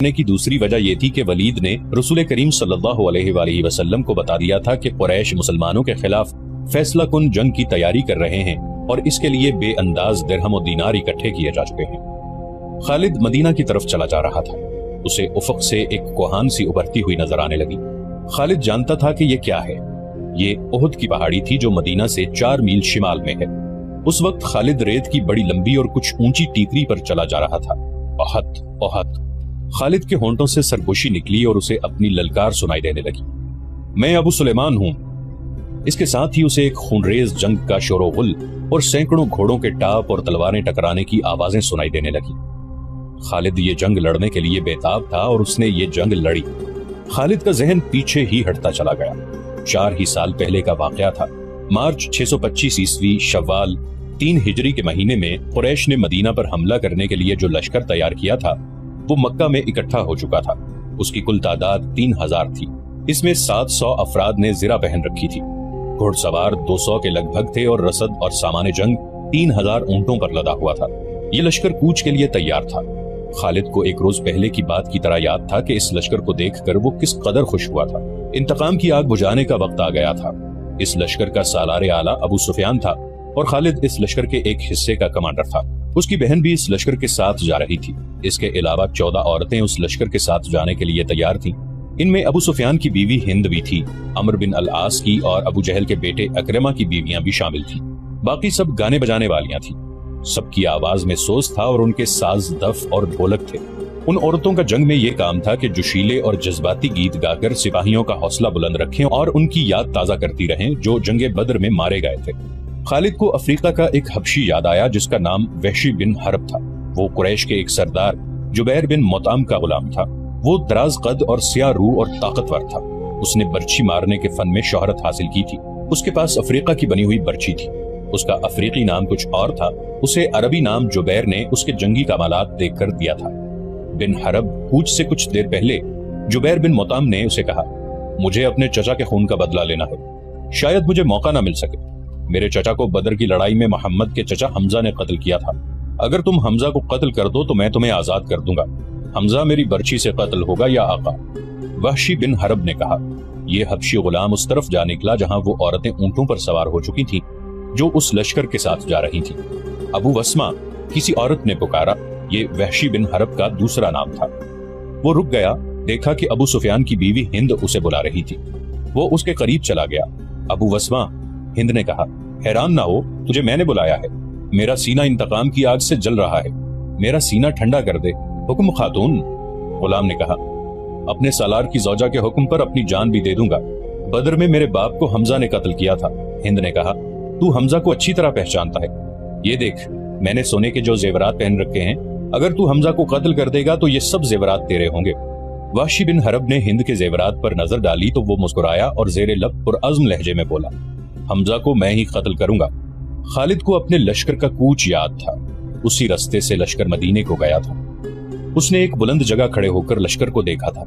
करने की दूसरी वजह यह थी कि वलीद ने रसूल करीम सल्लल्लाहु अलैहि वसल्लम को बता दिया था कि कुरैश मुसलमानों के खिलाफ फैसला कुन जंग की तैयारी कर रहे हैं और इसके लिए बेअंदाज दिरहम और दीनार इकट्ठे किए जा चुके हैं। खालिद मदीना की तरफ चला जा रहा था। उसे उफक से एक कोहान सी उभरती हुई नजर आने लगी। खालिद जानता था कि यह क्या है। ये उहद की पहाड़ी थी जो मदीना से 4 मील शिमाल में है। उस वक्त खालिद रेत की बड़ी लंबी और कुछ ऊंची टीकरी पर चला जा रहा था। ओहद ओहद। खालिद के होंठों से सरगोशी निकली और उसे अपनी ललकार सुनाई देने लगी। मैं अबू सुलेमान हूं। इसके साथ ही उसे एक खूनरेज जंग का शोर-ओ-गुल और सैकड़ों घोड़ों के टाप और तलवारें टकराने की आवाजें सुनाई देने लगी। खालिद ये जंग लड़ने के लिए बेताब था और उसने ये जंग लड़ी। खालिद का जहन पीछे ही हटता चला गया। 4 ही साल पहले का वाकया था। मार्च 625 ईस्वी शव्वाल 3 हिजरी के महीने में कुरैश ने मदीना पर हमला करने के लिए जो लश्कर तैयार किया था वो मक्का में इकट्ठा हो चुका था। उसकी कुल तादाद 3000 थी। इसमें 700 अफराद ने जिरा पहन रखी थी। घुड़सवार 200 के लगभग थे और रसद और सामाने जंग 3000 ऊंटों पर लदा हुआ था। ये लश्कर कूच के लिए तैयार था। खालिद को एक रोज पहले की बात की तरह याद था कि इस लश्कर को देखकर वो किस कदर खुश हुआ था। इंतकाम की आग बुझाने का वक्त आ गया था। इस लश्कर का सालारे आला अबू सुफियान था और खालिद इस लश्कर के एक हिस्से का कमांडर था। उसकी बहन भी इस लश्कर के साथ जा रही थी। इसके अलावा 14 औरतें उस लश्कर के साथ जाने के लिए तैयार थीं। इनमें अबू सुफियान की बीवी हिंद भी थी। अमर बिन अल आस की और अबू जहल के बेटे अकरमा की बीवियां भी शामिल थी। बाकी सब गाने बजाने वालियां थी। सबकी आवाज में सोज था और उनके साज दफ और ढोलक थे। उन औरतों का जंग में ये काम था कि जोशीले और जज्बाती गीत गाकर सिपाहियों का हौसला बुलंद रखें और उनकी याद ताजा करती रहें जो जंगे बद्र में मारे गए थे। खालिद को अफ्रीका का एक हबशी याद आया जिसका नाम वहशी बिन हरब था। वो कुरैश के एक सरदार जुबैर बिन मुताम का गुलाम था। वो दराज कद और स्याह रूह और ताकतवर था। उसने बर्छी मारने के फन में शोहरत हासिल की थी। उसके पास अफ्रीका की बनी हुई बर्छी थी। उसका अफ्रीकी नाम कुछ और था। उसे अरबी नाम जुबैर ने उसके जंगी कमालात देखकर दिया था। बिन हरब कूच से कुछ देर पहले जुबैर बिन मुताम ने उसे कहा, मुझे अपने चचा के खून का बदला लेना है। शायद मुझे मौका ना मिल सके। मेरे चचा को बदर की लड़ाई में मोहम्मद के चचा हमजा ने कत्ल किया था। अगर तुम हमजा को कत्ल कर दो तो मैं तुम्हें आजाद कर दूंगा। हमजा मेरी बर्छी से कत्ल होगा या आका। वहशी बिन हरब ने कहा। यह हबशी गुलाम उस तरफ जा निकला जहां वो औरतें ऊंटों पर सवार हो चुकी थीं जो उस लश्कर के साथ जा रही थीं। अबू वस्मा किसी औरत ने पुकारा। ये वहशी बिन हरब का दूसरा नाम था। वो रुक गया। देखा कि अबू सुफियान की बीवी हिंद उसे बुला रही थी। वो उसके करीब चला गया। अबू वस्मा, हिंद ने कहा, हैरान ना हो, तुझे मैंने बुलाया है। मेरा सीना इंतकाम की आग से जल रहा है। मेरा सीना ठंडा कर दे। हुक्म खातून। गुलाम ने कहा, अपने सालार की जौजा के हुक्म पर अपनी जान भी दे दूंगा। बदर में मेरे बाप को हमजा ने कत्ल किया था। हिंद ने कहा, तू हमजा को अच्छी तरह पहचानता है। ये देख, मैंने सोने के जो जेवरात पहन रखे हैं। अगर तू हमजा को कत्ल कर देगा तो ये सब जेवरात तेरे होंगे। वहशी बिन हरब ने हिंद के जेवरात पर नजर डाली तो वो मुस्कुराया और जेरे लब पुरअज़्म लहजे में बोला, हमजा को मैं ही कत्ल करूंगा। खालिद को अपने लश्कर का कूच याद था। उसी रास्ते से लश्कर मदीने को गया था। उसने एक बुलंद जगह खड़े होकर लश्कर को देखा था।